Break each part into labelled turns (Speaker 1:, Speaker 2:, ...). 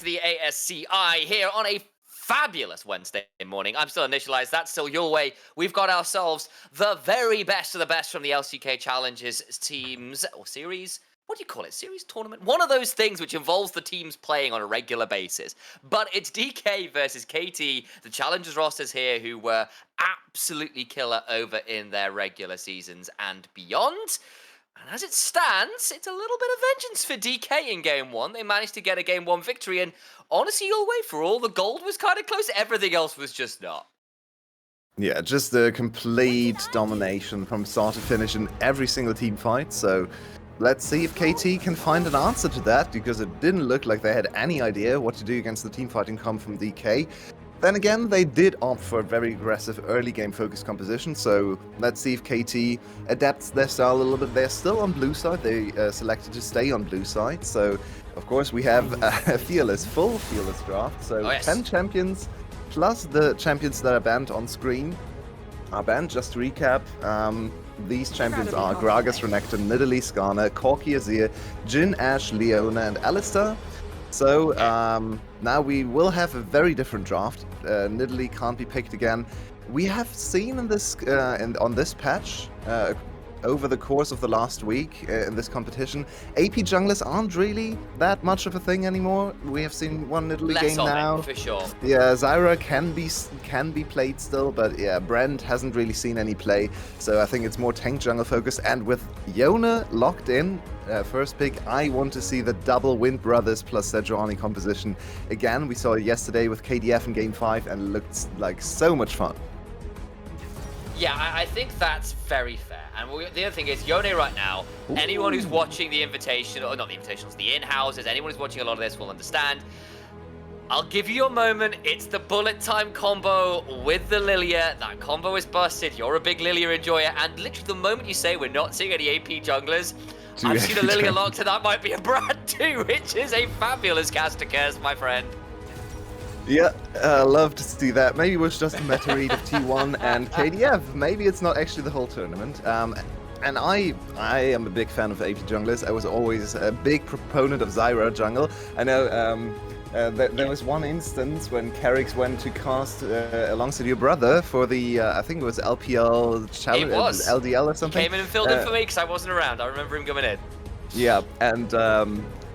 Speaker 1: to the ASCI here on a fabulous Wednesday morning. I'm still initialized. That's still your way. We've got ourselves the very best of the best from the LCK Challenges teams or series. What do you call it? Series tournament? One of those things which involves the teams playing on a regular basis. But it's DK versus KT, the Challengers rosters here who were absolutely killer over in their regular seasons and beyond. And as it stands, it's a little bit of vengeance for DK in Game 1. They managed to get a Game 1 victory, and honestly, all the way for all, the gold was kind of close. Everything else was just not.
Speaker 2: Yeah, just a complete domination from start to finish in every single team fight. So let's see if KT can find an answer to that, because it didn't look like they had any idea what to do against the team fighting comp from DK. Then again, they did opt for a very aggressive early game focused composition, so let's see if KT adapts their style a little bit. They're still on blue side, they selected to stay on blue side, so of course we have a full fearless draft, so 10 champions plus the champions that are banned on screen are banned. Just to recap, these champions are Gragas, Renekton, Nidalee, Skarner, Corki, Azir, Jhin, Ashe, Leona, and Alistar. So now we will have a very different draft. Nidalee can't be picked again. We have seen in this on this patch over the course of the last week in this competition, AP junglers aren't really that much of a thing anymore. We have seen one Nidalee game now.
Speaker 1: For sure.
Speaker 2: Yeah, Zyra can be played still, but yeah, Brand hasn't really seen any play. So I think it's more tank jungle focused. And with Yone locked in, first pick, I want to see the double Wind Brothers plus Sejuani composition again. We saw it yesterday with KDF in Game 5 and it looked like so much fun.
Speaker 1: Yeah, I think that's very fair. And the other thing is, Yone right now, anyone who's watching the Invitational, or not the Invitationals, the in-houses, anyone who's watching a lot of this will understand. I'll give you a moment. It's the bullet time combo with the Lilia. That combo is busted. You're a big Lilia enjoyer. And literally the moment you say we're not seeing any AP junglers, I've seen a Lilia locked, and that might be a Brad too, which is a fabulous caster curse, my friend.
Speaker 2: Yeah, love to see that. Maybe it was just a meta read of T1 and KDF. Maybe it's not actually the whole tournament. And I am a big fan of AP junglers. I was always a big proponent of Zyra jungle. I know there was one instance when Carrix went to cast alongside your brother for the, I think it was LPL challenge, LDL or something.
Speaker 1: He came in and filled in for me because I wasn't around. I remember him coming in.
Speaker 2: Yeah, and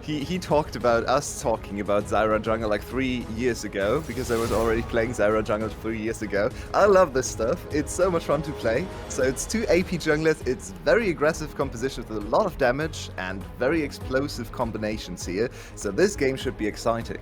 Speaker 2: he talked about us talking about Zyra jungle like 3 years ago, because I was already playing Zyra jungle 3 years ago. I love this stuff. It's so much fun to play. So it's 2 AP junglers. It's very aggressive compositions with a lot of damage and very explosive combinations here. So this game should be exciting.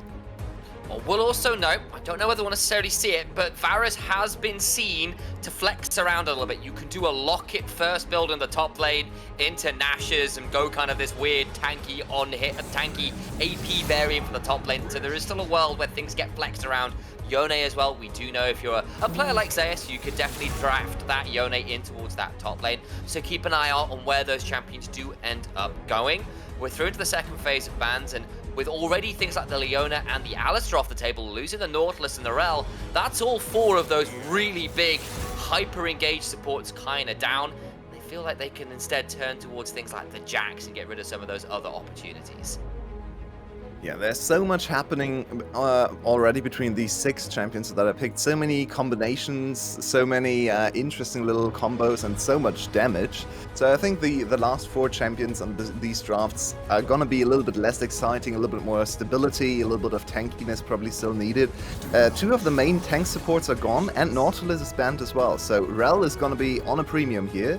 Speaker 1: Well, we'll also note, I don't know whether we'll necessarily see it, but Varus has been seen to flex around a little bit. You can do a lock-it first build in the top lane into Nash's and go kind of this weird tanky on-hit, tanky AP variant from the top lane. So there is still a world where things get flexed around. Yone as well, we do know if you're a player like Zeus, you could definitely draft that Yone in towards that top lane. So keep an eye out on where those champions do end up going. We're through into the second phase of bans, and with already things like the Leona and the Alistar off the table, losing the Nautilus and the Rel, that's all 4 of those really big, hyper-engaged supports kind of down. They feel like they can instead turn towards things like the Jax and get rid of some of those other opportunities.
Speaker 2: Yeah, there's so much happening already between these 6 champions that I picked. So many combinations, so many interesting little combos, and so much damage. So I think the last 4 champions on these drafts are gonna be a little bit less exciting, a little bit more stability, a little bit of tankiness probably still needed. 2 of the main tank supports are gone, and Nautilus is banned as well. So Rel is gonna be on a premium here.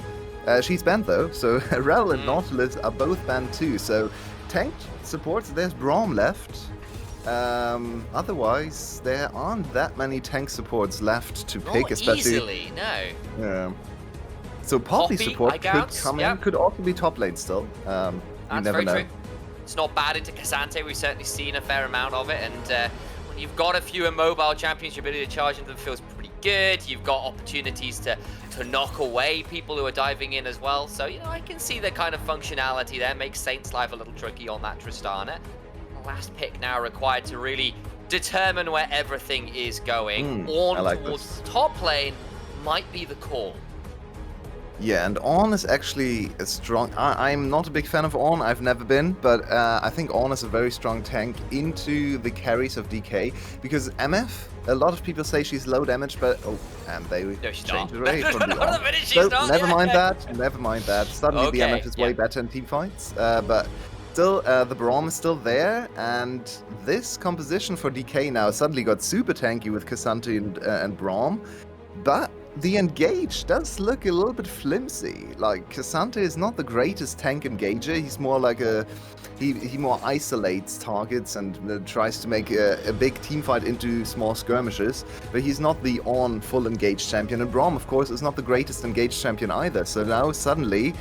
Speaker 2: She's banned though, so Rel and Nautilus are both banned too. So tank supports, there's Braum left. Otherwise, there aren't that many tank supports left to pick, especially.
Speaker 1: Easily, no.
Speaker 2: Yeah. So Poppy support could come in, could also be top lane still. You never know.
Speaker 1: True. It's not bad into Cassante. We've certainly seen a fair amount of it, and when you've got a few immobile champions, your ability to charge into them feels pretty good. You've got opportunities to knock away people who are diving in as well. So, you know, I can see the kind of functionality there. Makes Saint's life a little tricky on that Tristana. Last pick now required to really determine where everything is going. On towards top lane might be the call.
Speaker 2: Yeah, and Ornn is actually a strong... I'm not a big fan of Ornn, I've never been, but I think Ornn is a very strong tank into the carries of DK, because MF, a lot of people say she's low damage, but... Oh, and they changed it away from the Ornn. So, never mind that. Suddenly the MF is way better in teamfights, but... Still, the Braum is still there, and this composition for DK now suddenly got super tanky with Cassante and Braum, but the engage does look a little bit flimsy. Like, Cassante is not the greatest tank engager, he's more like a... He more isolates targets and tries to make a big teamfight into small skirmishes, but he's not the full engaged champion, and Braum, of course, is not the greatest engaged champion either, so now suddenly...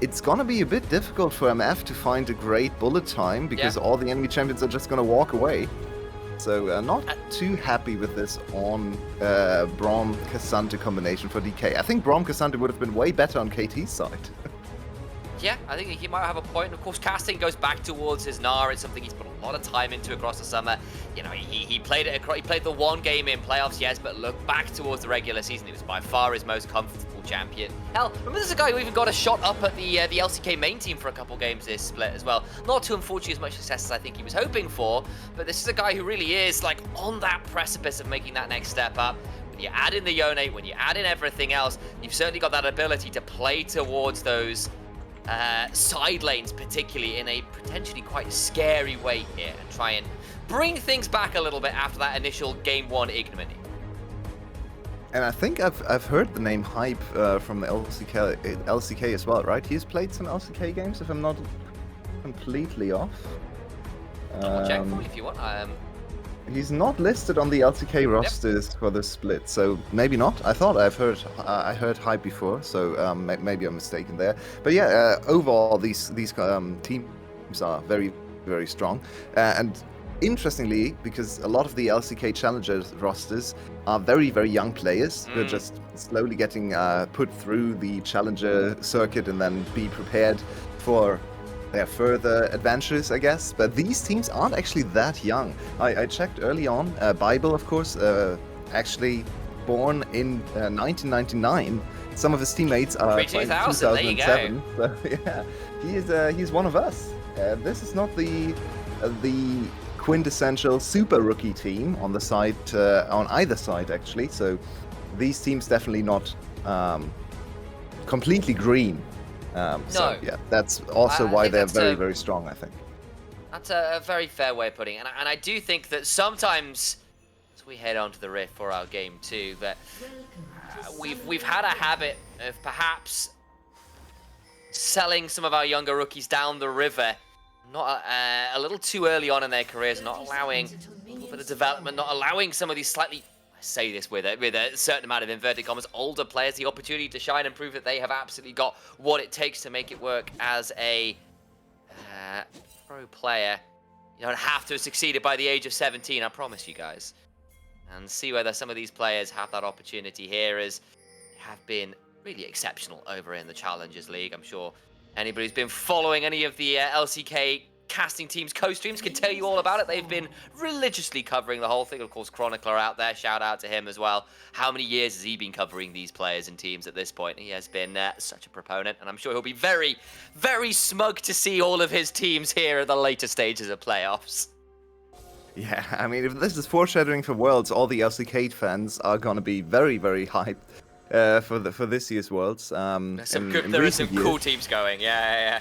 Speaker 2: It's gonna be a bit difficult for MF to find a great bullet time because all the enemy champions are just gonna walk away. So not too happy with this Braum Cassante combination for DK. I think Braum Cassante would have been way better on KT's side.
Speaker 1: Yeah, I think he might have a point. Of course, casting goes back towards his Gnar. It's something he's put a lot of time into across the summer. You know, he played it. He played the one game in playoffs, yes, but look back towards the regular season. It was by far his most comfortable champion. Hell, remember there's a guy who even got a shot up at the LCK main team for a couple games this split as well. Not to unfortunately as much success as I think he was hoping for, but this is a guy who really is like on that precipice of making that next step up. When you add in the Yone, when you add in everything else, you've certainly got that ability to play towards those side lanes, particularly in a potentially quite scary way here, and try and bring things back a little bit after that initial game one ignominy.
Speaker 2: And I think I've heard the name Hype from the LCK as well, right? He's played some LCK games, if I'm not completely off.
Speaker 1: I'll check for you if you want.
Speaker 2: He's not listed on the LCK rosters for the split, so maybe not. I thought I heard Hype before, so maybe I'm mistaken there. But yeah, overall these teams are very, very strong. And interestingly, because a lot of the LCK Challengers rosters are very, very young players who are just slowly getting put through the Challenger circuit and then be prepared for their further adventures, I guess. But these teams aren't actually that young. I checked early on. Bible, of course, actually born in 1999. Some of his teammates are in 2007. So yeah, he's one of us. This is not the quintessential super rookie team on the side, on either side actually. So these teams definitely not completely green. So yeah, that's also why they're very, very strong, I think.
Speaker 1: That's a very fair way of putting it. And I do think that sometimes, as we head on to the Rift for our game too, that we've had a habit of perhaps selling some of our younger rookies down the river, not a little too early on in their careers, not allowing a little bit of development, not allowing some of these slightly, I say this with a certain amount of inverted commas, older players the opportunity to shine and prove that they have absolutely got what it takes to make it work as a pro player. You don't have to have succeeded by the age of 17, I promise you guys. And see whether some of these players have that opportunity here, as they have been really exceptional over in the Challengers League. I'm sure anybody who's been following any of the LCK casting teams co-streams can tell you all about it. They've been religiously covering the whole thing. Of course, Chronicler out there, shout out to him as well. How many years has he been covering these players and teams at this point? He has been such a proponent, and I'm sure he'll be very, very smug to see all of his teams here at the later stages of playoffs.
Speaker 2: Yeah, I mean, if this is foreshadowing for Worlds, all the LCK fans are gonna be very, very hyped for this year's Worlds.
Speaker 1: There are some cool teams going, yeah.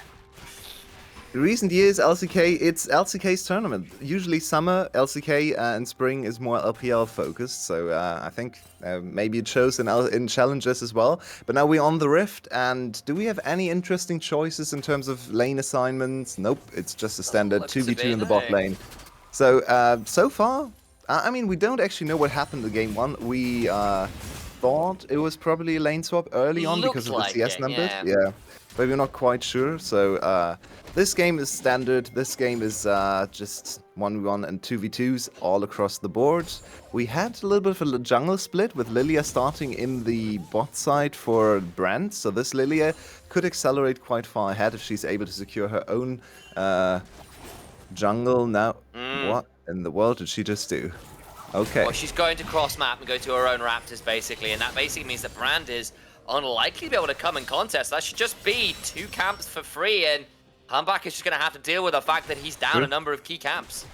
Speaker 2: In recent years, it's LCK's tournament. Usually summer, LCK, and spring is more LPL focused, so I think maybe it shows in Challengers as well. But now we're on the Rift, and do we have any interesting choices in terms of lane assignments? Nope, it's just a standard 2v2 in the bot lane. So, so far, I mean, we don't actually know what happened in Game 1. We thought it was probably a lane swap early on because of the CS numbers. Yeah, but we're not quite sure. So, this game is standard. This game is just 1v1 and 2v2s all across the board. We had a little bit of a jungle split with Lilia starting in the bot side for Brand. So this Lilia could accelerate quite far ahead if she's able to secure her own jungle. Now, what in the world did she just do? Okay.
Speaker 1: Well, she's going to cross map and go to her own Raptors, basically, and that basically means that Brand is unlikely to be able to come in contest. That should just be 2 camps for free, and Humbak is just going to have to deal with the fact that he's down a number of key camps.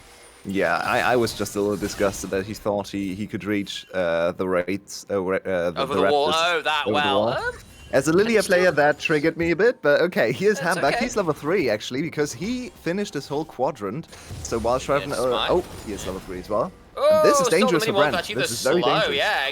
Speaker 2: Yeah, I was just a little disgusted that he thought he could reach the rates over
Speaker 1: the wall. Oh, that well.
Speaker 2: As a Lilia player, that triggered me a bit, but okay, here's Humbak.
Speaker 1: Okay.
Speaker 2: He's level 3 actually, because he finised his whole quadrant. So while Shriven, he is level 3 as well.
Speaker 1: Oh,
Speaker 2: this is dangerous for Brent.
Speaker 1: Actually,
Speaker 2: this is very dangerous.
Speaker 1: Yeah.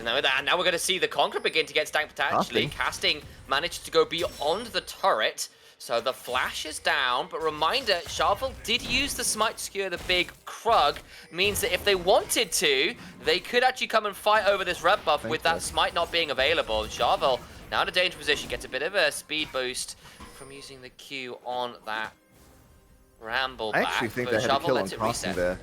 Speaker 1: Now we're going to see the Conqueror begin to get stacked potentially. Casting managed to go beyond the turret. So the flash is down, but reminder, Charvel did use the smite to secure the big Krug, means that if they wanted to, they could actually come and fight over this red buff with that smite not being available. And Charvel, now in a dangerous position, gets a bit of a speed boost from using the Q on that Ramble back.
Speaker 2: I actually think they had a kill on casting there,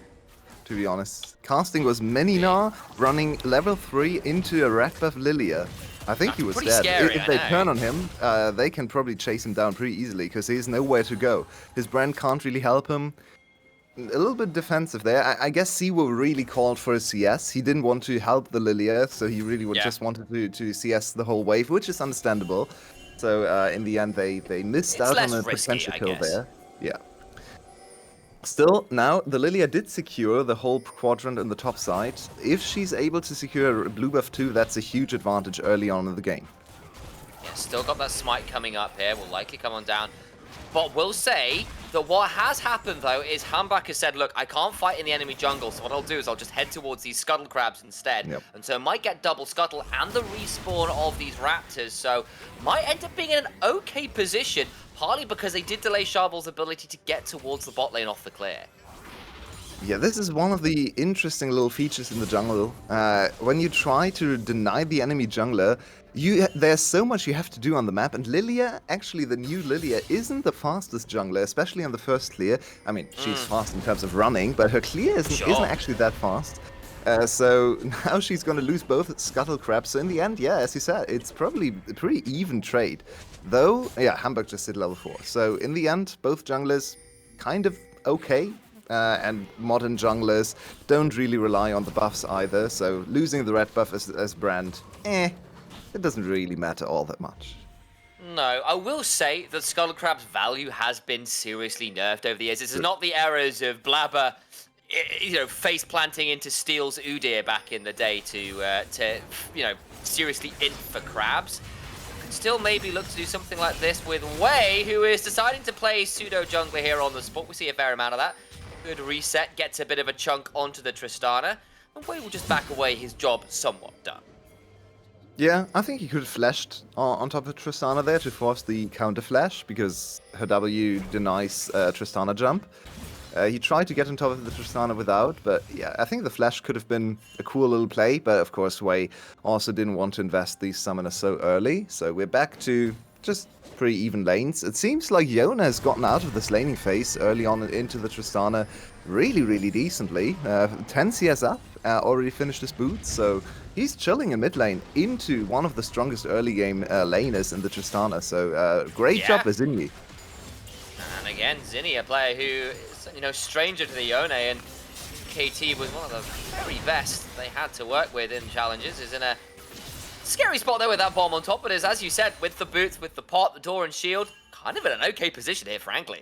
Speaker 2: to be honest. Casting was Meninar running level 3 into a red buff Lilia. I think he was dead.
Speaker 1: Scary,
Speaker 2: if they turn on him, they can probably chase him down pretty easily because he has nowhere to go. His brand can't really help him. A little bit defensive there. I guess Siwo really called for a CS. He didn't want to help the Lilia, so he really just wanted to CS the whole wave, which is understandable. So in the end, they missed out on a potential kill there. Yeah. Still, now, the Lilia did secure the whole quadrant in the top side. If she's able to secure blue buff too, that's a huge advantage early on in the game.
Speaker 1: Yeah, still got that smite coming up here. Will likely come on down. But we'll say that what has happened, though, is Humbak has said, look, I can't fight in the enemy jungle, so what I'll do is I'll just head towards these scuttle crabs instead.
Speaker 2: Yep.
Speaker 1: And so might get double scuttle and the respawn of these raptors, so might end up being in an okay position, partly because they did delay Charvel's ability to get towards the bot lane off the clear.
Speaker 2: Yeah, this is one of the interesting little features in the jungle. When you try to deny the enemy jungler, there's so much you have to do on the map, and Lilia, actually the new Lilia, isn't the fastest jungler, especially on the first clear. I mean, she's fast in terms of running, but her clear isn't actually that fast. So now she's going to lose both Scuttle Crabs. So in the end, yeah, as you said, it's probably a pretty even trade. Though, yeah, Hamburg just hit level 4. So in the end, both junglers kind of okay. And modern junglers don't really rely on the buffs either. So losing the red buff as Brand, it doesn't really matter all that much.
Speaker 1: No, I will say that Scuttle Crab's value has been seriously nerfed over the years. This is not the eras of Blabber, face planting into Steel's Udyr back in the day to seriously int for crabs. Could still maybe look to do something like this with Wei, who is deciding to play pseudo jungler here on the spot. We see a fair amount of that. Good reset, gets a bit of a chunk onto the Tristana, and Wei will just back away, his job somewhat done.
Speaker 2: Yeah, I think he could have flashed on top of Tristana there to force the counter flash, because her W denies Tristana jump. He tried to get on top of the Tristana without, but yeah, I think the flash could have been a cool little play, but of course Wei also didn't want to invest these summoners so early, so we're back to just pretty even lanes. It seems like Yona has gotten out of this laning phase early on into the Tristana really, really decently. 10 CS up, already finished his boots, so he's chilling in mid lane into one of the strongest early game laners in the Tristana, so great job by Zinni.
Speaker 1: And again, Zinni, a player who is, stranger to the Yone, and KT was one of the very best they had to work with in challenges, is in a scary spot there with that bomb on top, but is, as you said, with the boots, with the pot, the door and shield, kind of in an okay position here, frankly.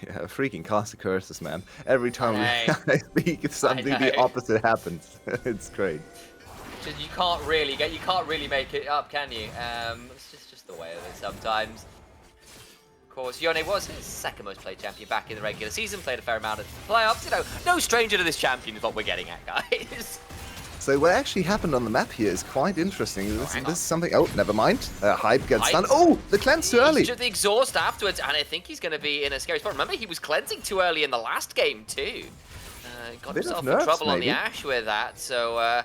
Speaker 2: Yeah, freaking caster curses, man. Every time I speak, something the opposite happens. It's great.
Speaker 1: You can't really make it up, can you? It's just the way of it sometimes. Of course, Yone was his second most played champion back in the regular season, played a fair amount of playoffs. No stranger to this champion is what we're getting at, guys.
Speaker 2: So what actually happened on the map here is quite interesting. This is something... Oh, never mind. Hype gets stunned. Oh, the cleanse too early.
Speaker 1: He should the exhaust afterwards, and I think he's going to be in a scary spot. Remember, he was cleansing too early in the last game, too. Got himself in trouble on the Ashe with that, so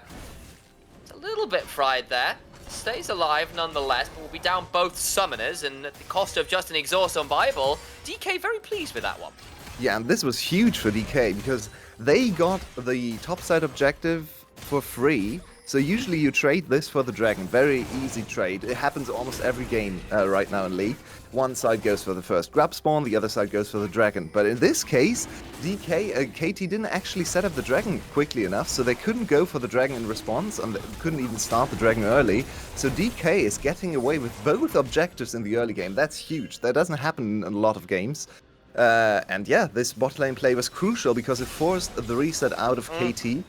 Speaker 1: it's a little bit fried there. Stays alive nonetheless, but will be down both summoners, and at the cost of just an exhaust on Bible, DK very pleased with that one.
Speaker 2: Yeah, and this was huge for DK, because they got the topside objective for free So usually you trade this for the dragon. Very easy trade. It happens almost every game right now in League. One side goes for the first grab spawn, the other side goes for the dragon. But in this case, KT didn't actually set up the dragon quickly enough, so they couldn't go for the dragon in response, and they couldn't even start the dragon early. So DK is getting away with both objectives in the early game. That's huge. That doesn't happen in a lot of games. And yeah, this bot lane play was crucial because it forced the reset out of KT.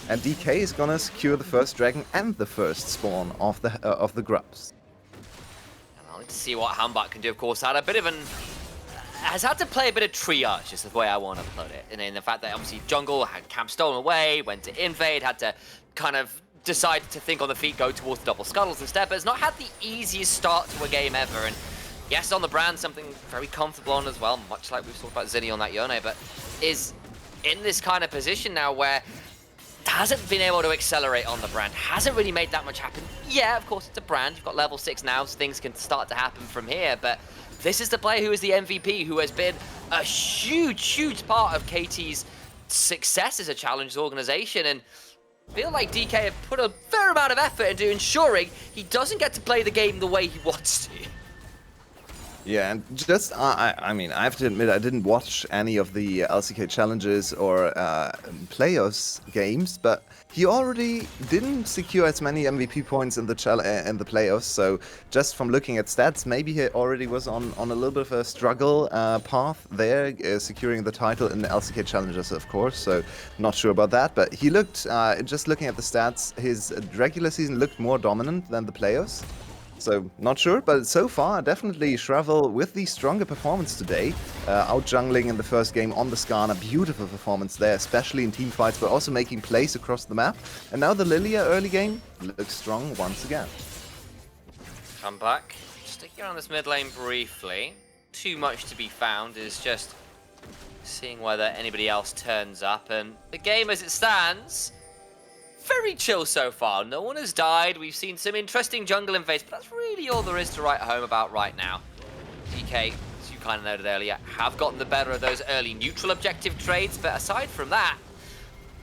Speaker 2: And DK is gonna secure the first dragon and the first spawn of the grubs.
Speaker 1: I'll need to see what Hambach can do, of course. Had a bit of has had to play a bit of triage, is the way I want to put it. And in the fact that obviously jungle had camp stolen away, went to invade, had to kind of decide to think on the feet, go towards the double scuttles instead, but has not had the easiest start to a game ever. And yes, on the brand, something very comfortable on as well, much like we've talked about Zinni on that Yone, but is in this kind of position now where hasn't been able to accelerate on the brand, hasn't really made that much happen. Yeah, of course, it's a brand. You've got level 6 now, so things can start to happen from here, but this is the player who is the MVP, who has been a huge part of KT's success as a challenge organization, and I feel like DK have put a fair amount of effort into ensuring he doesn't get to play the game the way he wants to.
Speaker 2: Yeah, and just, I mean, I have to admit, I didn't watch any of the LCK challenges or playoffs games, but he already didn't secure as many MVP points in the playoffs, so just from looking at stats, maybe he already was on a little bit of a struggle path there, securing the title in the LCK challenges, of course, so not sure about that, but he looked, just looking at the stats, his regular season looked more dominant than the playoffs. So, not sure, but so far, definitely Shravel with the stronger performance today. Out-jungling in the first game on the Skarner, beautiful performance there, especially in team fights, but also making plays across the map. And now the Lilia early game looks strong once again.
Speaker 1: Come back. Sticking around this mid lane briefly. Too much to be found is just seeing whether anybody else turns up. And the game as it stands, very chill so far. No one has died. We've seen some interesting jungle invades, but that's really all there is to write home about right now. DK, as you kind of noted earlier, have gotten the better of those early neutral objective trades, but aside from that,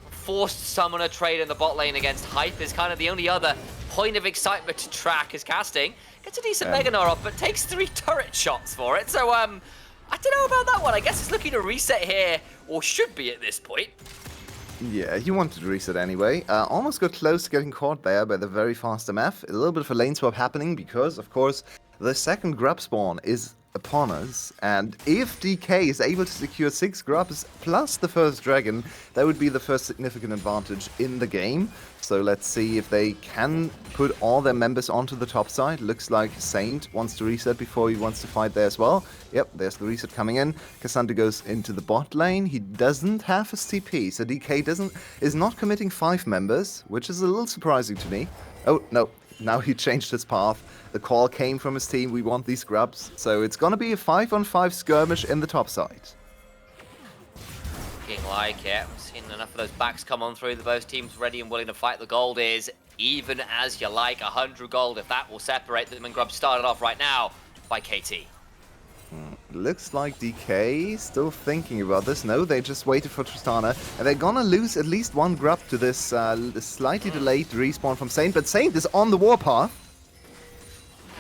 Speaker 1: forced summoner trade in the bot lane against Hype is kind of the only other point of excitement to track as casting. Gets a decent Mega Gnar off, but takes 3 turret shots for it. So, I don't know about that one. I guess it's looking to reset here, or should be at this point.
Speaker 2: Yeah, he wanted to reset anyway. Almost got close to getting caught there by the very fast MF. A little bit of a lane swap happening because, of course, the second grub spawn is upon us. And if DK is able to secure 6 grubs plus the first dragon, that would be the first significant advantage in the game. So let's see if they can put all their members onto the top side. Looks like Saint wants to reset before he wants to fight there as well. Yep, there's the reset coming in. Cassandra goes into the bot lane. He doesn't have his TP, so DK is not committing 5 members, which is a little surprising to me. Oh, no. Now he changed his path. The call came from his team. We want these grubs. So it's going to be a 5-on-5 skirmish in the top side.
Speaker 1: Looking like it. We've seen enough of those backs come on through. Both teams ready and willing to fight. The gold is even as you like. 100 gold if that will separate them. And grub started off right now by KT.
Speaker 2: Looks like DK still thinking about this. No, they just waited for Tristana. And they're gonna lose at least 1 grub to this slightly delayed respawn from Saint. But Saint is on the warpath.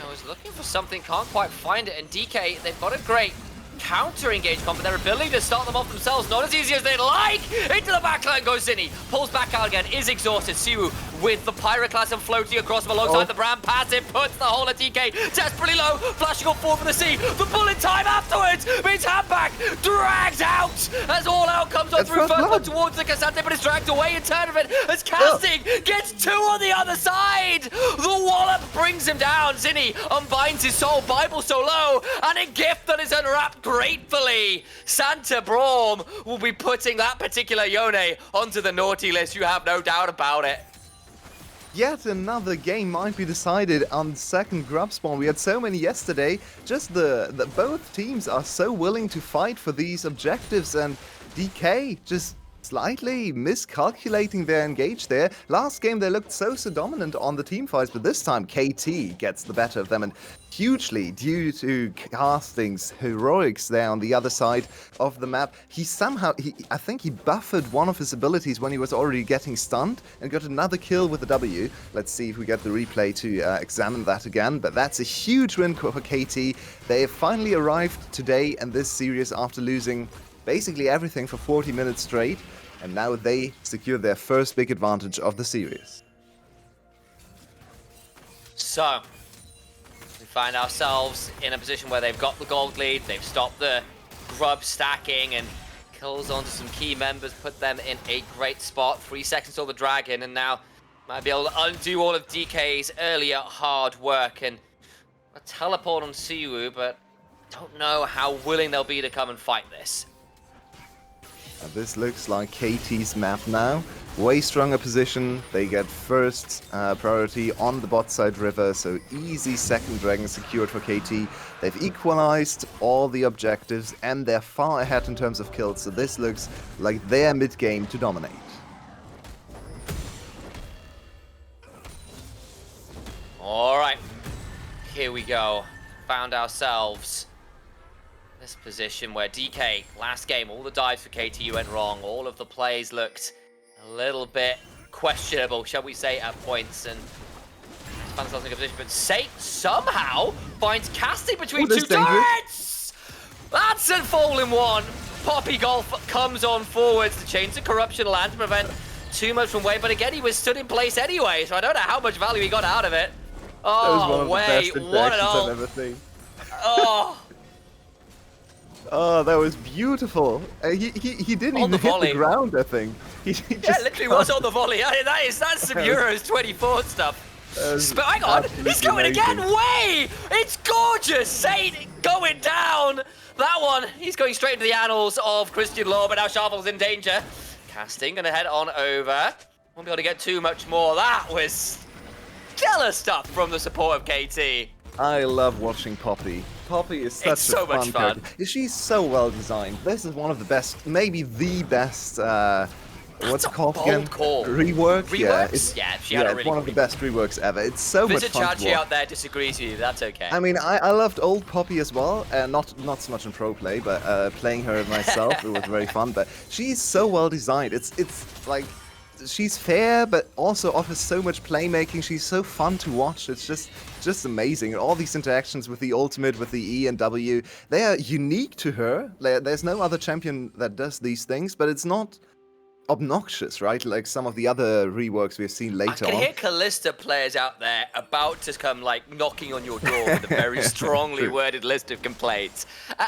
Speaker 1: I was looking for something, can't quite find it. And DK, they've got a great counter-engage comp, but their ability to start them off themselves, not as easy as they'd like. Into the backline goes Zinni. Pulls back out again, is exhausted. Siwu with the Pyroclasm floating across him alongside the brand passive, puts the whole of DK desperately low, flashing on forward for the C. The bullet time afterwards means Hambach dragged out as all out comes on through first one towards the Cassandra, but is dragged away in turn of it as casting gets 2 on the other side. The wallop brings him down. Zinni unbinds his soul, Bible so low, and a gift that is unwrapped gratefully. Santa Braum will be putting that particular Yone onto the naughty list, you have no doubt about it.
Speaker 2: Yet another game might be decided on second grub spawn. We had so many yesterday. Just both teams are so willing to fight for these objectives, and DK just slightly miscalculating their engage there. Last game they looked so dominant on the team fights, but this time KT gets the better of them, and hugely due to Casting's heroics there on the other side of the map. I think he buffered one of his abilities when he was already getting stunned and got another kill with the W. Let's see if we get the replay to examine that again, but that's a huge win for KT. They have finally arrived today in this series after losing basically everything for 40 minutes straight, and now they secure their first big advantage of the series.
Speaker 1: So, we find ourselves in a position where they've got the gold lead, they've stopped the grub stacking, and kills onto some key members, put them in a great spot. 3 seconds till the dragon, and now might be able to undo all of DK's earlier hard work, and a teleport on Siwu, but don't know how willing they'll be to come and fight this.
Speaker 2: This looks like KT's map now. Way stronger position. They get first priority on the bot side river, so easy second dragon secured for KT. They've equalized all the objectives and they're far ahead in terms of kills, so this looks like their mid game to dominate.
Speaker 1: Alright, here we go. Found ourselves this position where DK, last game, all the dives for KT went wrong. All of the plays looked a little bit questionable, shall we say, at points. And found themselves in a position, but Saint somehow finds casting between two turrets! That's a fallen one! Poppy Golf comes on forwards. The Chains of Corruption land to prevent too much from Wade, but again, he was stood in place anyway, so I don't know how much value he got out of it. Oh, Wade, what an ult!
Speaker 2: I've ever seen.
Speaker 1: Oh!
Speaker 2: Oh, that was beautiful. He didn't even hit the ground, I think. He just
Speaker 1: literally was on the volley. I mean, that's some Euros 24 stuff. But hang on, he's going again. Way! It's gorgeous. Saint going down. That one, he's going straight into the annals of Christian law, but now Sharvel's in danger. Casting, gonna head on over. Won't be able to get too much more. That was killer stuff from the support of KT.
Speaker 2: I love watching Poppy. Poppy is such a fun character. She's so well designed. This is one of the best, maybe the best, what's it called again? Rework?
Speaker 1: Reworks? Yeah, she had a really
Speaker 2: it's one of the best reworks ever. It's so much fun to watch.
Speaker 1: Chachi out there disagrees with you, that's okay.
Speaker 2: I mean, I loved old Poppy as well. Not so much in pro play, but playing her myself, it was very fun. But she's so well designed. It's like, she's fair, but also offers so much playmaking. She's so fun to watch. It's just amazing. And all these interactions with the ultimate, with the E and W, they are unique to her. There's no other champion that does these things, but it's not obnoxious, right? Like some of the other reworks we've seen later on.
Speaker 1: I can hear Callista players out there about to come like knocking on your door with a very strongly worded list of complaints.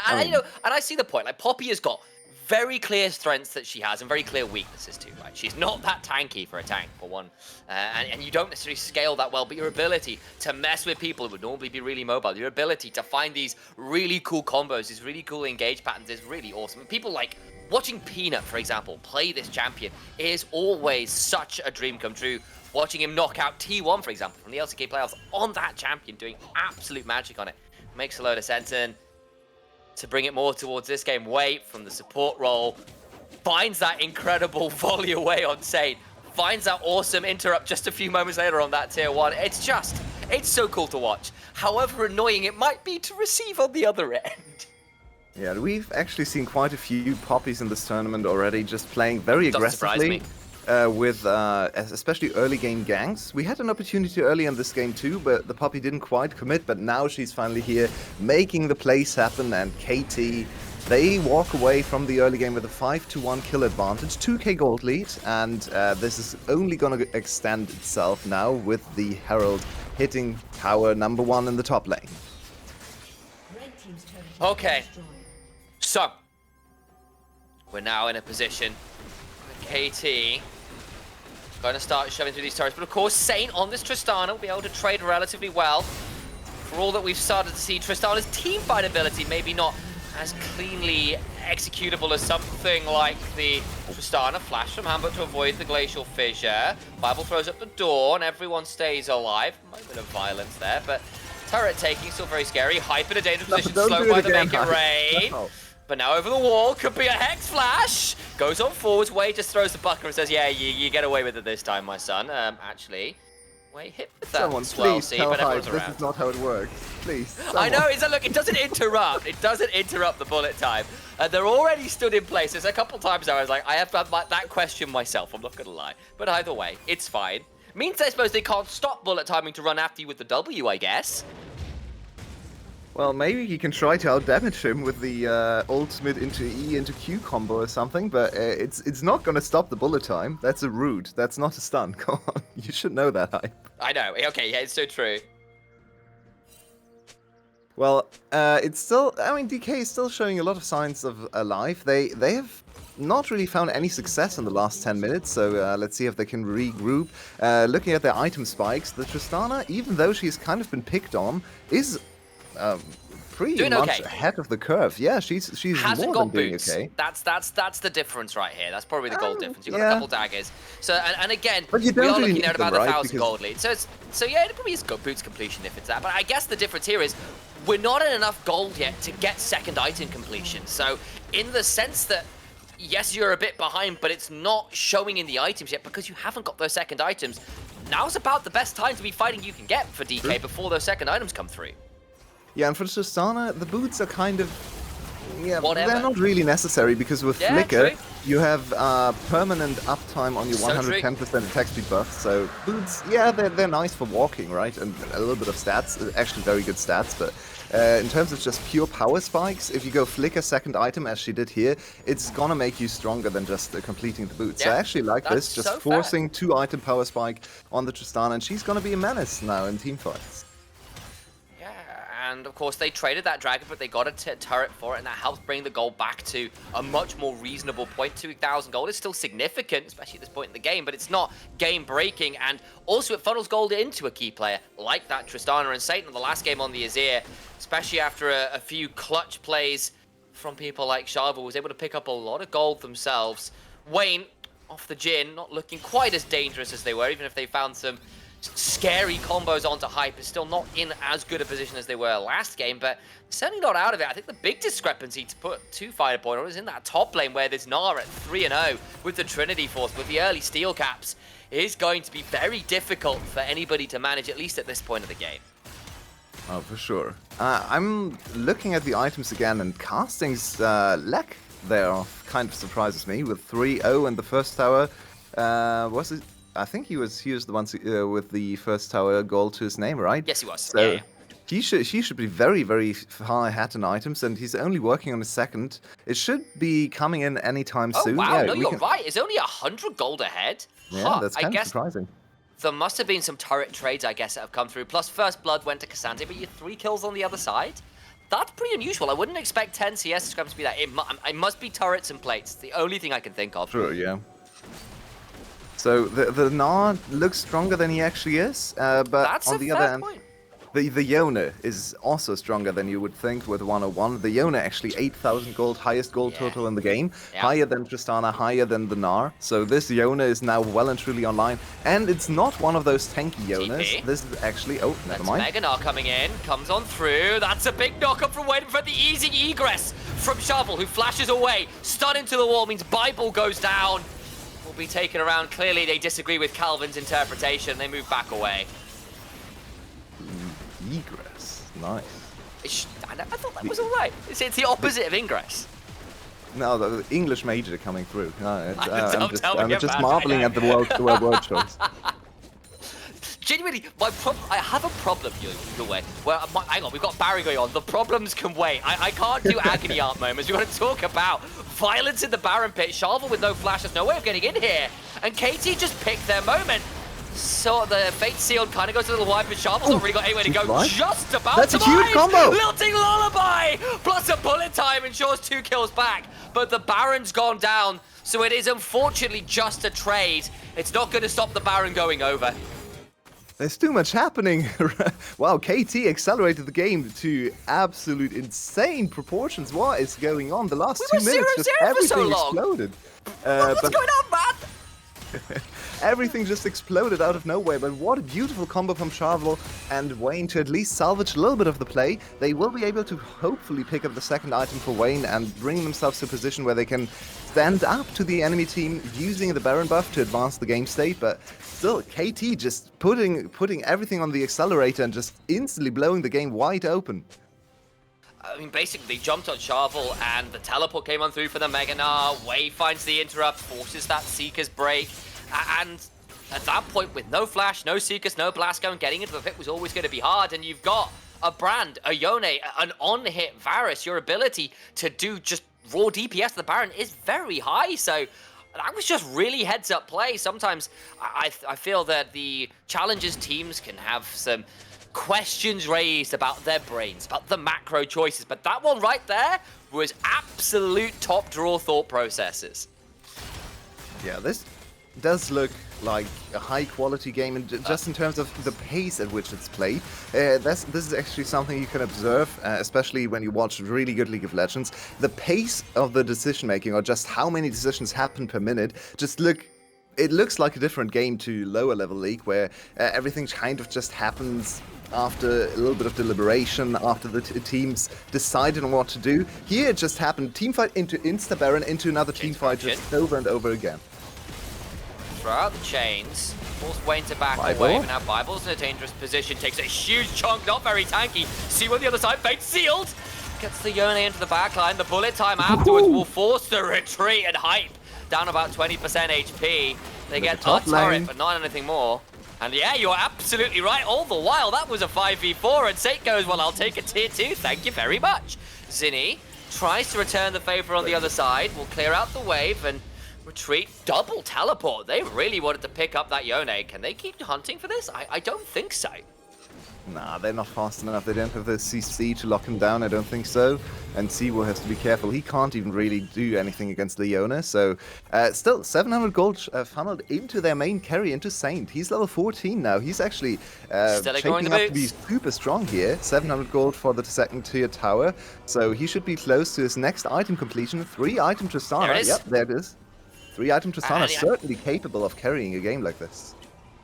Speaker 1: And you know, and I see the point. Like Poppy has got very clear strengths that she has and very clear weaknesses too, right? She's not that tanky for a tank, for one. And you don't necessarily scale that well, but your ability to mess with people who would normally be really mobile, your ability to find these really cool combos, these really cool engage patterns is really awesome. And people like watching Peanut, for example, play this champion is always such a dream come true. Watching him knock out T1, for example, from the LCK playoffs on that champion, doing absolute magic on it, makes a load of sense. And to bring it more towards this game, Wait from the support role finds that incredible volley away on Saint, finds that awesome interrupt just a few moments later on that tier 1. It's so cool to watch, however annoying it might be to receive on the other end.
Speaker 2: Yeah, we've actually seen quite a few Poppies in this tournament already, just playing very aggressively. With especially early game ganks. We had an opportunity early in this game too, but the Poppy didn't quite commit, but now she's finally here making the plays happen, and KT, they walk away from the early game with a 5-1 kill advantage, 2k gold lead, and this is only going to extend itself now with the Herald hitting tower number 1 in the top lane.
Speaker 1: Okay, so we're now in a position KT going to start shoving through these turrets, but of course Saint on this Tristana will be able to trade relatively well. For all that we've started to see, Tristana's teamfight ability maybe not as cleanly executable as something like the Tristana flash from Hamburg to avoid the glacial fissure. Bible throws up the door and everyone stays alive. Moment of violence there, but turret taking still very scary. Hype in a dangerous position, slowed by the Make It Rain. But now over the wall, could be a Hex Flash. Goes on forwards, Wei just throws the buckler and says, yeah, you get away with it this time, my son. Actually, Wei hit with that
Speaker 2: Someone
Speaker 1: swirl
Speaker 2: please
Speaker 1: seed,
Speaker 2: tell
Speaker 1: but everyone's
Speaker 2: Hype,
Speaker 1: around.
Speaker 2: this is not how it works. Please, someone.
Speaker 1: I know, look, it doesn't interrupt. It doesn't interrupt the bullet time. They're already stood in place. There's a couple times I was like, I have to have that question myself, I'm not going to lie. But either way, it's fine. Means I suppose they can't stop bullet timing to run after you with the W, I guess.
Speaker 2: Well, maybe you can try to outdamage him with the ultimate into E into Q combo or something, but it's not going to stop the bullet time. That's a root. That's not a stun. Come on, you should know that, Hype.
Speaker 1: I know. Okay, yeah, it's so true.
Speaker 2: Well, it's still. I mean, DK is still showing a lot of signs of life. They have not really found any success in the last 10 minutes, so let's see if they can regroup. Looking at their item spikes, the Tristana, even though she's kind of been picked on, is pretty
Speaker 1: doing
Speaker 2: much
Speaker 1: okay.
Speaker 2: ahead of the curve. Yeah, she's
Speaker 1: Hasn't
Speaker 2: more
Speaker 1: got
Speaker 2: than doing
Speaker 1: boots.
Speaker 2: okay.
Speaker 1: That's the difference right here. That's probably the gold difference. You've got
Speaker 2: yeah.
Speaker 1: a couple daggers. So and again,
Speaker 2: But you
Speaker 1: we
Speaker 2: don't
Speaker 1: are
Speaker 2: really
Speaker 1: looking
Speaker 2: need
Speaker 1: at about
Speaker 2: them,
Speaker 1: 1,000
Speaker 2: right? Because-
Speaker 1: gold lead. So yeah, it probably is boots completion if it's that. But I guess the difference here is we're not at enough gold yet to get second item completion. So in the sense that yes, you're a bit behind, but it's not showing in the items yet because you haven't got those second items. Now's about the best time to be fighting you can get for DK before those second items come through.
Speaker 2: Yeah, and for Tristana, the boots are kind of... Yeah,
Speaker 1: Whatever.
Speaker 2: they're not really necessary because with
Speaker 1: Yeah,
Speaker 2: Flicker,
Speaker 1: true.
Speaker 2: you have permanent uptime on your
Speaker 1: So
Speaker 2: 110% attack speed buff. So boots, yeah, they're nice for walking, right? And a little bit of stats, actually very good stats. But in terms of just pure power spikes, if you go Flicker second item as she did here, it's gonna make you stronger than just completing the boots. So
Speaker 1: Yeah,
Speaker 2: I actually like
Speaker 1: that's
Speaker 2: this, just
Speaker 1: so fair.
Speaker 2: forcing 2-item power spike on the Tristana, and she's gonna be a menace now in teamfights.
Speaker 1: And of course they traded that dragon, but they got a turret for it, and that helps bring the gold back to a much more reasonable point. 2,000 gold is still significant, especially at this point in the game, but it's not game breaking. And also it funnels gold into a key player like that Tristana and Satan in the last game on the Azir, especially after a few clutch plays from people like Sharva, was able to pick up a lot of gold themselves. Wayne off the Jhin, not looking quite as dangerous as they were, even if they found some scary combos onto Hype, is still not in as good a position as they were last game, but certainly not out of it. I think the big discrepancy to put to Fighter Point is in that top lane where there's Nara at 3-0 with the Trinity Force, with the early steel caps. It is going to be very difficult for anybody to manage, at least at this point of the game.
Speaker 2: Oh, for sure. I'm looking at the items again, and Casting's lack thereof kind of surprises me with 3-0 in the first tower. Was it? I think he was the one with the first tower goal to his name, right?
Speaker 1: Yes, he was.
Speaker 2: So
Speaker 1: Yeah.
Speaker 2: he should be very, very far ahead in items, and he's only working on his second. It should be coming in anytime
Speaker 1: Oh,
Speaker 2: soon.
Speaker 1: wow,
Speaker 2: Yeah,
Speaker 1: no,
Speaker 2: we
Speaker 1: you're
Speaker 2: can...
Speaker 1: right. It's only 100 gold ahead.
Speaker 2: Yeah,
Speaker 1: Huh,
Speaker 2: that's
Speaker 1: I
Speaker 2: kind of
Speaker 1: guess
Speaker 2: surprising.
Speaker 1: there must have been some turret trades, I guess, that have come through. Plus, First Blood went to Cassandra, but you 3 kills on the other side. That's pretty unusual. I wouldn't expect 10 CS scrums to be that. It must be turrets and plates. It's the only thing I can think of.
Speaker 2: True, yeah. So the Gnar looks stronger than he actually is, but
Speaker 1: That's
Speaker 2: on
Speaker 1: a
Speaker 2: the
Speaker 1: fair
Speaker 2: other hand,
Speaker 1: point.
Speaker 2: the Yona is also stronger than you would think with 101. The Yona actually 8,000 gold, highest gold
Speaker 1: Yeah.
Speaker 2: total in the game,
Speaker 1: Yeah.
Speaker 2: higher than Tristana, higher than the Gnar. So this Yona is now well and truly online, and it's not one of those tanky Yonas.
Speaker 1: TP.
Speaker 2: This is actually never
Speaker 1: That's
Speaker 2: mind.
Speaker 1: Mega Gnar coming in, comes on through. That's a big knock-up from waiting for the easy egress from Shovel, who flashes away. Stun into the wall means Bible goes down. Will be taken around. Clearly, they disagree with Calvin's interpretation. They move back away.
Speaker 2: Egress, nice.
Speaker 1: I thought that was all right. It's the opposite of ingress.
Speaker 2: No, the English major coming through. No,
Speaker 1: Don't tell me
Speaker 2: I'm just
Speaker 1: about it,
Speaker 2: marveling
Speaker 1: I
Speaker 2: at the word choice.
Speaker 1: Genuinely, I have a problem, the way. Well, hang on, we've got Barry going on. The problems can wait. I can't do agony art moments. We've got to talk about violence in the Baron pit. Sharva with no flash, there's no way of getting in here. And KT just picked their moment. So the Fate Sealed kind of goes a little wide, but Sharva's not really got anywhere to go.
Speaker 2: Right.
Speaker 1: Just about
Speaker 2: That's
Speaker 1: to
Speaker 2: a huge
Speaker 1: mine.
Speaker 2: combo.
Speaker 1: Lilting Lullaby, plus a bullet time ensures 2 kills back. But the Baron's gone down, so it is unfortunately just a trade. It's not going to stop the Baron going over.
Speaker 2: There's too much happening. Wow, KT accelerated the game to absolute insane proportions. What is going on? The last
Speaker 1: We
Speaker 2: 2
Speaker 1: were
Speaker 2: minutes,
Speaker 1: 0-0
Speaker 2: just
Speaker 1: for so
Speaker 2: everything
Speaker 1: long.
Speaker 2: exploded.
Speaker 1: What's
Speaker 2: But
Speaker 1: going on, man?
Speaker 2: Everything just exploded out of nowhere, but what a beautiful combo from Charvel and Wayne to at least salvage a little bit of the play. They will be able to hopefully pick up the second item for Wayne and bring themselves to a position where they can stand up to the enemy team using the Baron buff to advance the game state, but still, KT just putting everything on the accelerator and just instantly blowing the game wide open.
Speaker 1: I mean, basically, they jumped on Charvel, and the teleport came on through for the Mega Gnar. Wei finds the interrupt, forces that Seeker's break, and at that point, with no flash, no Seekers, no blast gun, getting into the pit was always going to be hard, and you've got a Brand, a Yone, an on-hit Varus. Your ability to do just raw DPS to the Baron is very high, so that was just really heads-up play. Sometimes I feel that the challenges teams can have some questions raised about their brains, about the macro choices, but that one right there was absolute top draw thought processes.
Speaker 2: Yeah, this does look like a high quality game, and just in terms of the pace at which it's played. This is actually something you can observe, especially when you watch really good League of Legends. The pace of the decision making, or just how many decisions happen per minute, it looks like a different game to lower level League, where everything kind of just happens after a little bit of deliberation, after the teams decided on what to do. Here it just happened, team fight into Insta Baron, into another team fight, just over and over again.
Speaker 1: Throw out the chains, force Wayne to back away, but now Bible's in a dangerous position, takes a huge chunk, not very tanky. See on the other side, fate sealed! Gets the Yone into the backline, the bullet time afterwards will force the retreat, and Hype down about 20% HP. They get a turret, but not anything more. And yeah, you're absolutely right. All the while, that was a 5v4, and Sate goes, well, I'll take a tier 2, thank you very much. Zinni tries to return the favor on the other side, will clear out the wave, and retreat, double teleport. They really wanted to pick up that Yone. Can they keep hunting for this? I don't think so.
Speaker 2: Nah, they're not fast enough. They don't have the CC to lock him down, I don't think so. And Siwo has to be careful. He can't even really do anything against Leona. So, still, 700 gold funneled into their main carry, into Saint. He's level 14 now. He's actually shaping up to be super strong here. 700 gold for the second tier tower. So he should be close to his next item completion. 3 item Tristana.
Speaker 1: There it is.
Speaker 2: Yep, there it is. 3 item Tristana, certainly capable of carrying a game like this.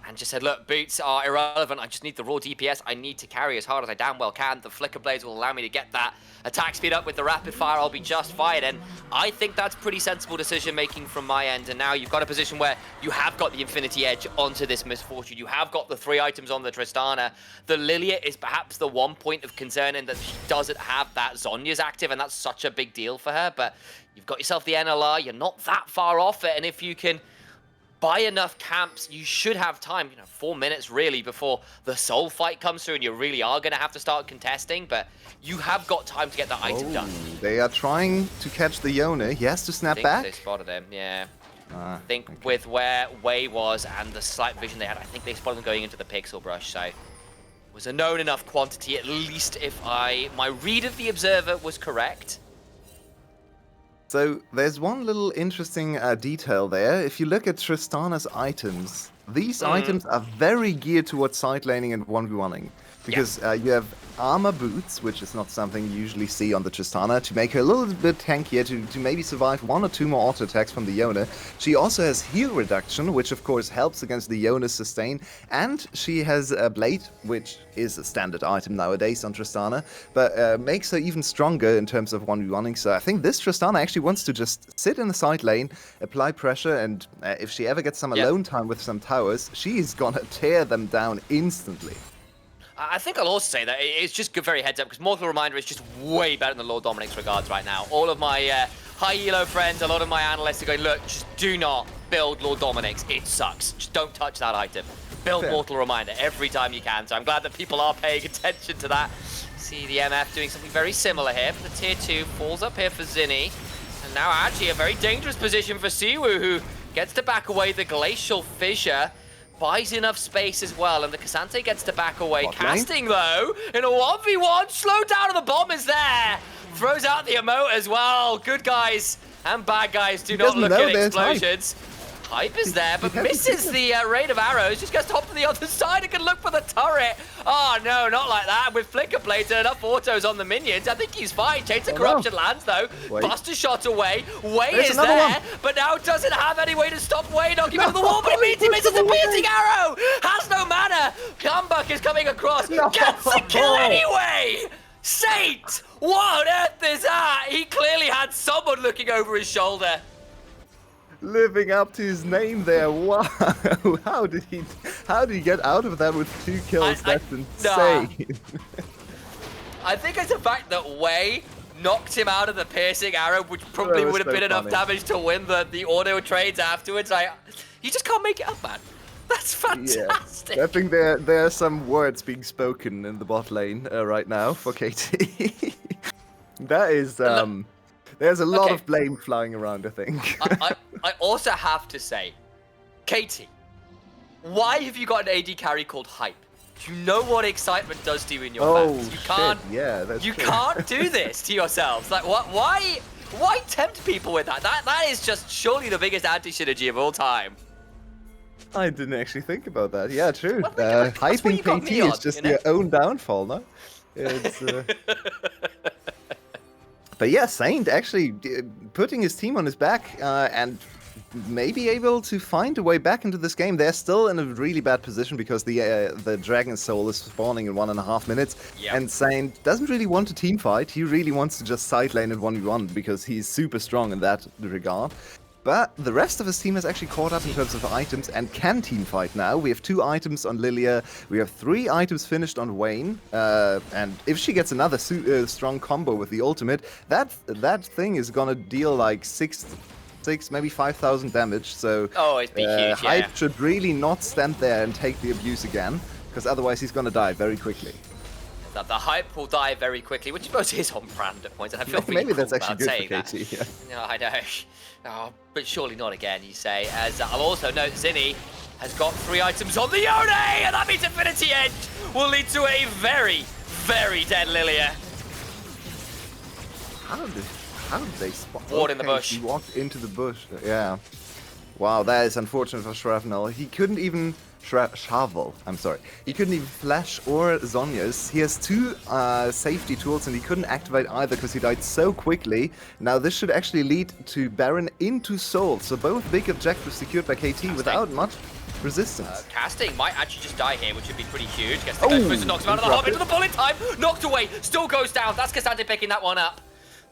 Speaker 1: And just said, look, boots are irrelevant. I just need the raw DPS. I need to carry as hard as I damn well can. The Flicker Blades will allow me to get that attack speed up with the rapid fire. I'll be just fine. And I think that's pretty sensible decision making from my end. And now you've got a position where you have got the Infinity Edge onto this Misfortune. You have got the 3 items on the Tristana. The Lilia is perhaps the one point of concern in that she doesn't have that Zhonya's active, and that's such a big deal for her. But you've got yourself the NLR. You're not that far off it. And if you can buy enough camps, you should have time, 4 minutes really before the soul fight comes through, and you really are going to have to start contesting, but you have got time to get that item done.
Speaker 2: They are trying to catch the Yone. He has to snap back.
Speaker 1: They spotted him, yeah. I think with where Wei was and the slight vision they had, I think they spotted him going into the Pixel Brush, so it was a known enough quantity, at least if my read of the Observer was correct.
Speaker 2: So there's one little interesting detail there. If you look at Tristana's items, these items are very geared towards side laning and 1v1ing. Because you have armor boots, which is not something you usually see on the Tristana, to make her a little bit tankier, to maybe survive 1 or 2 more auto attacks from the Yone. She also has heal reduction, which of course helps against the Yone's sustain, and she has a blade, which is a standard item nowadays on Tristana, but makes her even stronger in terms of 1v1ing. So I think this Tristana actually wants to just sit in the side lane, apply pressure, and if she ever gets some alone time with some towers, she's gonna tear them down instantly.
Speaker 1: I think I'll also say that it's just good, very heads up, because Mortal Reminder is just way better than Lord Dominic's regards right now. All of my high elo friends, a lot of my analysts are going, look, just do not build Lord Dominic's. It sucks. Just don't touch that item. Build Mortal Reminder every time you can. So I'm glad that people are paying attention to that. See the MF doing something very similar here. The tier 2 falls up here for Zinni. And now actually a very dangerous position for Siwu, who gets to back away the Glacial Fissure. Buys enough space as well, and the Cassante gets to back away. Casting, though, in a 1v1. Slow down, and the bomb is there. Throws out the emote as well. Good guys and bad guys do not look at explosions. Hype is there, but misses the rain of arrows. Just gets to hop to the other side and can look for the turret. Oh, no, not like that. With Flicker Blades and enough autos on the minions, I think he's fine. Chains of Corruption lands, though. Buster shot away. Wei is there, but now doesn't have any way to stop Wei knocking him to the wall, but he misses the piercing arrow. Has no mana. Gumbuck is coming across. Gets the kill anyway. Saint! What on earth is that? He clearly had someone looking over his shoulder.
Speaker 2: Living up to his name there. Wow. How did he get out of that with 2 kills? That's insane.
Speaker 1: I think it's the fact that Wei knocked him out of the piercing arrow, which probably would have been enough damage to win the auto trades afterwards. You just can't make it up, man. That's fantastic.
Speaker 2: Yeah. I think there are some words being spoken in the bot lane right now for KT. That is there's a lot of blame flying around, I think.
Speaker 1: I also have to say, KT, why have you got an AD carry called Hype? You know what excitement does to you in your fans. You can't.
Speaker 2: Yeah, that's
Speaker 1: you
Speaker 2: true.
Speaker 1: can't do this to yourselves. Like, what? Why tempt people with that? That is just surely the biggest anti-synergy of all time.
Speaker 2: I didn't actually think about that. Yeah, true.
Speaker 1: Well,
Speaker 2: hyping KT is just your own downfall, no? It's, But yeah, Saint actually putting his team on his back and maybe able to find a way back into this game. They're still in a really bad position because the Dragon Soul is spawning in 1.5 minutes. Yep. And Saint doesn't really want a team fight. He really wants to just side lane at 1v1 because he's super strong in that regard. But the rest of his team has actually caught up in terms of items and can teamfight now. We have 2 items on Lilia, we have 3 items finished on Vayne, and if she gets another strong combo with the ultimate, that thing is gonna deal like 6, maybe 5,000 damage. So
Speaker 1: it'd be huge,
Speaker 2: Hype should really not stand there and take the abuse again, because otherwise he's gonna die very quickly.
Speaker 1: That the Hype will die very quickly, which I suppose is on brand at points, and I feel really
Speaker 2: maybe
Speaker 1: cool
Speaker 2: that's actually
Speaker 1: about
Speaker 2: good for
Speaker 1: saying
Speaker 2: KT.
Speaker 1: that. No, I know. Oh, but surely not again, you say. As I'll also note, Zinni has got 3 items on the Yone, and that means Infinity Edge will lead to a very, very dead Lilia.
Speaker 2: How did they spot?
Speaker 1: Ward in the bush.
Speaker 2: He walked into the bush. Yeah. Wow, that is unfortunate for Shrapnel. He couldn't even Shovel. I'm sorry. He couldn't even flash or Zhonya's. He has 2 safety tools and he couldn't activate either because he died so quickly. Now this should actually lead to Baron into Soul. So both big objectives secured by KT without much resistance.
Speaker 1: Casting might actually just die here, which would be pretty huge. Gets the boost and knocks him out of the hop into the bullet time. Knocked away. Still goes down. That's Cassandra picking that one up.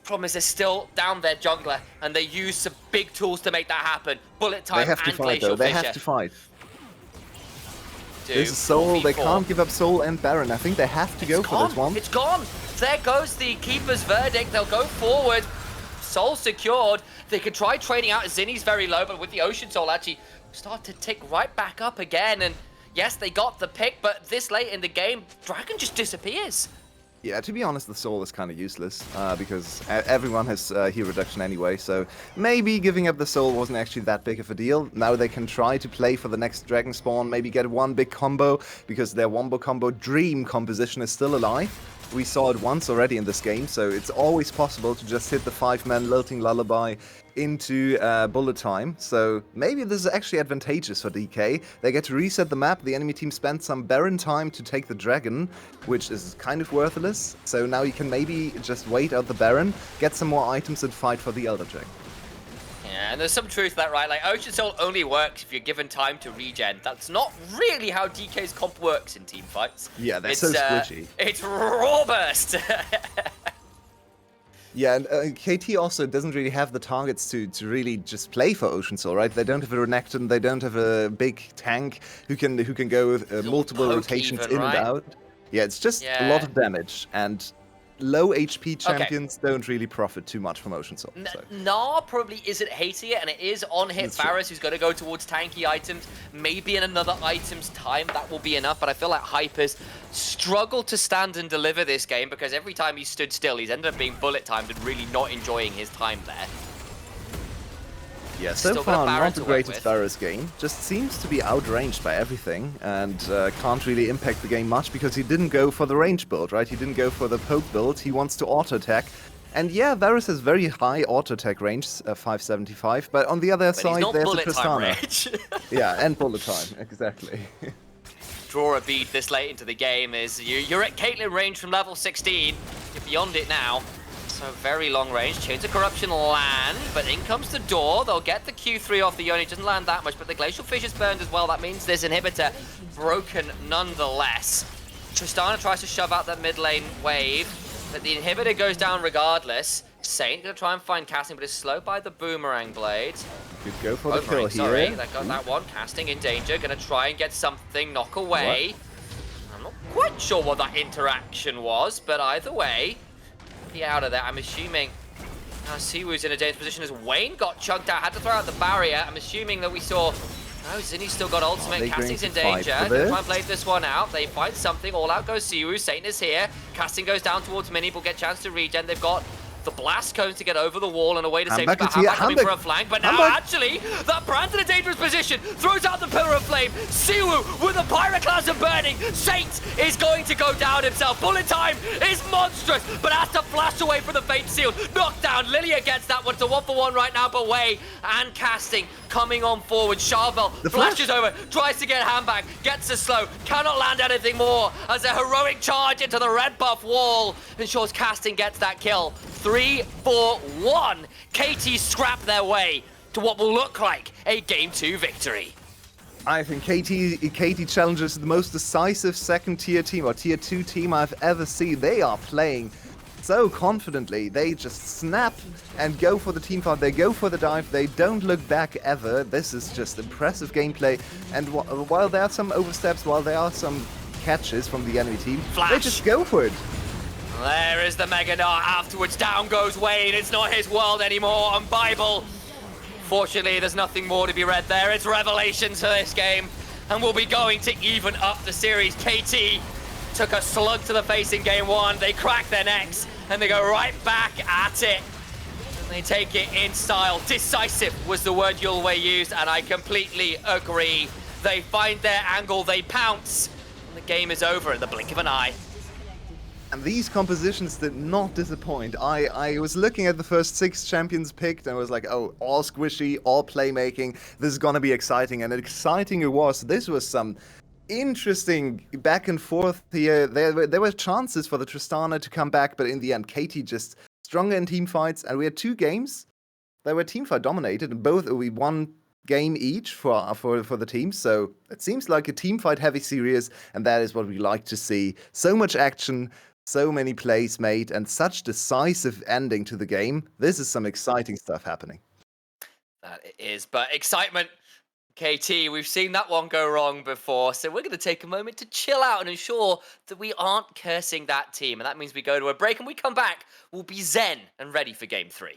Speaker 1: Problem is they're still down their jungler and they use some big tools to make that happen. Bullet time and Glacial Fissure.
Speaker 2: They have to fight. This is Soul, they can't give up Soul and Baron. I think they have to go for this one.
Speaker 1: It's gone! There goes the Keeper's verdict. They'll go forward. Soul secured. They could try trading out. Zinni's very low, but with the Ocean Soul actually start to tick right back up again. And yes, they got the pick, but this late in the game, Dragon just disappears.
Speaker 2: Yeah, to be honest, the Soul is kind of useless because everyone has heal reduction anyway, so maybe giving up the Soul wasn't actually that big of a deal. Now they can try to play for the next Dragon Spawn, maybe get one big combo because their Wombo combo Dream composition is still alive. We saw it once already in this game, so it's always possible to just hit the 5-man Lilting Lullaby into bullet time. So maybe this is actually advantageous for DK. They get to reset the map. The enemy team spent some Baron time to take the Dragon, which is kind of worthless. So now you can maybe just wait out the Baron, get some more items and fight for the Elder Dragon.
Speaker 1: Yeah, and there's some truth to that, right? Like, Ocean Soul only works if you're given time to regen. That's not really how DK's comp works in team fights.
Speaker 2: Yeah, they're so squishy.
Speaker 1: It's raw burst.
Speaker 2: Yeah, and KT also doesn't really have the targets to really just play for Ocean Soul, right? They don't have a Renekton, they don't have a big tank who can go with multiple rotations in and out. Yeah, it's just a lot of damage, and low HP champions don't really profit too much from Ocean Soul. So.
Speaker 1: Gnar probably isn't hating it, and it is on-hit Varus who's going to go towards tanky items. Maybe in another item's time that will be enough, but I feel like Hyper's struggled to stand and deliver this game because every time he stood still, he's ended up being bullet-timed and really not enjoying his time there.
Speaker 2: Yeah, so far not the greatest Varus game. Just seems to be outranged by everything and can't really impact the game much because he didn't go for the range build, right? He didn't go for the poke build. He wants to auto-attack And yeah, Varus has very high auto attack range, 575, but on the other
Speaker 1: But he's
Speaker 2: side,
Speaker 1: not
Speaker 2: there's a
Speaker 1: bullet time
Speaker 2: Tristana.
Speaker 1: range.
Speaker 2: Yeah, and bullet time, exactly.
Speaker 1: Draw a bead this late into the game is you're at Caitlyn range from level 16. You're beyond it now. So very long range. Chains of Corruption land, but in comes the door. They'll get the Q3 off the Yoni. Doesn't land that much, but the Glacial Fish is burned as well. That means this inhibitor broken nonetheless. Tristana tries to shove out that mid lane wave, but the inhibitor goes down regardless. Saint gonna try and find Casting, but is slowed by the Boomerang Blade.
Speaker 2: Could go for the kill here.
Speaker 1: Sorry, they got that one. Casting in danger. Gonna try and get something, knock away. What? I'm not quite sure what that interaction was, but either way, be out of there. I'm assuming Siwoo's in a dangerous position as Wayne got chugged out, had to throw out the barrier. I'm assuming that we saw Zinni's still got ultimate. Casting's in danger. Gonna try and play this one out. They find something. All out goes Siwoo. Satan is here. Casting goes down towards Mini. Will get a chance to regen. They've got the blast cones to get over the wall and a way to save Hamburg coming for a flank. But now actually, that Brand's in a dangerous position. Throws out the Pillar of Flame. Siwoo with a Pyroclasm burning. Saint is going to go down himself. Bullet time is monstrous, but has to flash away from the Fate Seal. Knockdown. Lilia gets that one. It's a 1-for-1 right now, but Way and Casting coming on forward. Charbel flashes over, tries to get a hand back, gets a slow, cannot land anything more as a heroic charge into the red buff wall ensures Casting gets that kill. 3-4-1. KT scrap their way to what will look like a Game 2 victory.
Speaker 2: I think KT Challengers the most decisive second tier team or tier 2 team I've ever seen. They are playing so confidently. They just snap and go for the team fight. They go for the dive. They don't look back ever. This is just impressive gameplay. And while there are some oversteps, while there are some catches from the enemy team, they just go for it.
Speaker 1: There is the Mega Dart. Afterwards, down goes Wayne. It's not his world anymore on Bible. Fortunately, there's nothing more to be read there. It's revelations for this game, and we'll be going to even up the series. KT took a slug to the face in game 1. They crack their necks, and they go right back at it. And they take it in style. Decisive was the word Yulwei used, and I completely agree. They find their angle, they pounce, and the game is over in the blink of an eye.
Speaker 2: And these compositions did not disappoint. I was looking at the first 6 champions picked and was like, oh, all squishy, all playmaking. This is gonna be exciting, and exciting it was. This was some interesting back and forth here. There were chances for the Tristana to come back, but in the end, KT just stronger in team fights. And we had 2 games that were team fight dominated, and both we won game each for the team. So it seems like a team fight heavy series, and that is what we like to see. So much action. So many plays made and such decisive ending to the game. This is some exciting stuff happening.
Speaker 1: That it is, but excitement, KT, we've seen that one go wrong before, so we're going to take a moment to chill out and ensure that we aren't cursing that team. And that means we go to a break and we come back, we'll be zen and ready for game 3.